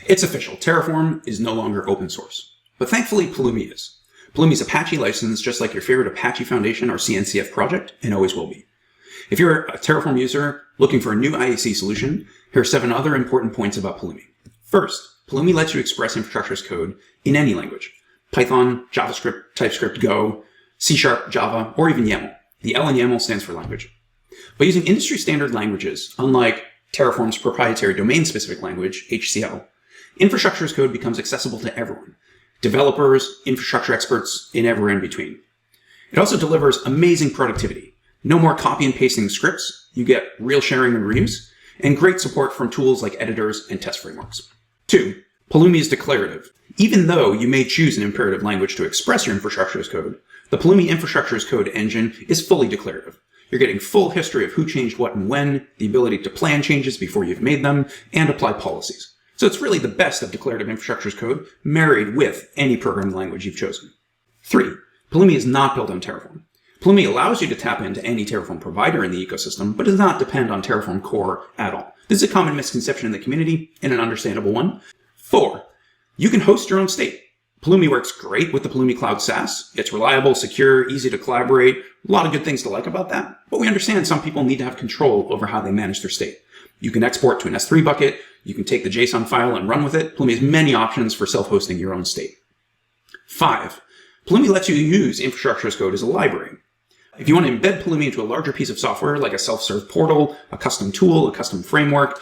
It's official. Terraform is no longer open source. But thankfully, Pulumi is. Pulumi's Apache license, just like your favorite Apache Foundation or CNCF project, and always will be. If you're a Terraform user looking for a new IAC solution, here are 7 other important points about Pulumi. First, Pulumi lets you express infrastructure as code in any language. Python, JavaScript, TypeScript, Go, C#, Java, or even YAML. The L in YAML stands for language. By using industry-standard languages, unlike Terraform's proprietary domain-specific language, HCL, infrastructure as code becomes accessible to everyone. Developers, infrastructure experts, and everywhere in between. It also delivers amazing productivity. No more copy and pasting scripts. You get real sharing and reuse, and great support from tools like editors and test frameworks. 2. Pulumi is declarative. Even though you may choose an imperative language to express your infrastructure as code, the Pulumi infrastructure as code engine is fully declarative. You're getting full history of who changed what and when, the ability to plan changes before you've made them, and apply policies. So it's really the best of declarative infrastructure as code married with any programming language you've chosen. 3. Pulumi is not built on Terraform. Pulumi allows you to tap into any Terraform provider in the ecosystem, but does not depend on Terraform core at all. This is a common misconception in the community, and an understandable one. 4. You can host your own state. Pulumi works great with the Pulumi Cloud SaaS. It's reliable, secure, easy to collaborate. A lot of good things to like about that. But we understand some people need to have control over how they manage their state. You can export to an S3 bucket. You can take the JSON file and run with it. Pulumi has many options for self-hosting your own state. 5. Pulumi lets you use infrastructure as code as a library. If you want to embed Pulumi into a larger piece of software like a self-serve portal, a custom tool, a custom framework,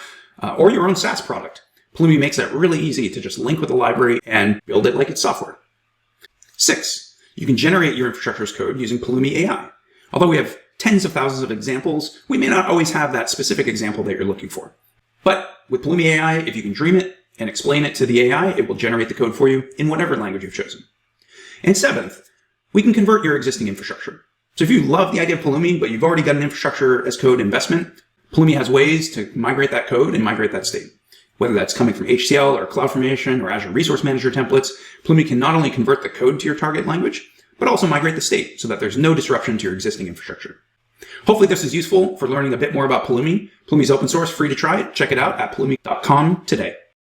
or your own SaaS product, Pulumi makes it really easy to just link with the library and build it like it's software. 6. You can generate your infrastructure as code using Pulumi AI. Although we have tens of thousands of examples, we may not always have that specific example that you're looking for. But with Pulumi AI, if you can dream it and explain it to the AI, it will generate the code for you in whatever language you've chosen. And 7th, we can convert your existing infrastructure. So if you love the idea of Pulumi, but you've already got an infrastructure as code investment, Pulumi has ways to migrate that code and migrate that state. Whether that's coming from HCL or CloudFormation or Azure Resource Manager templates, Pulumi can not only convert the code to your target language, but also migrate the state so that there's no disruption to your existing infrastructure. Hopefully this is useful for learning a bit more about Pulumi. Pulumi's open source, free to try it. Check it out at pulumi.com today.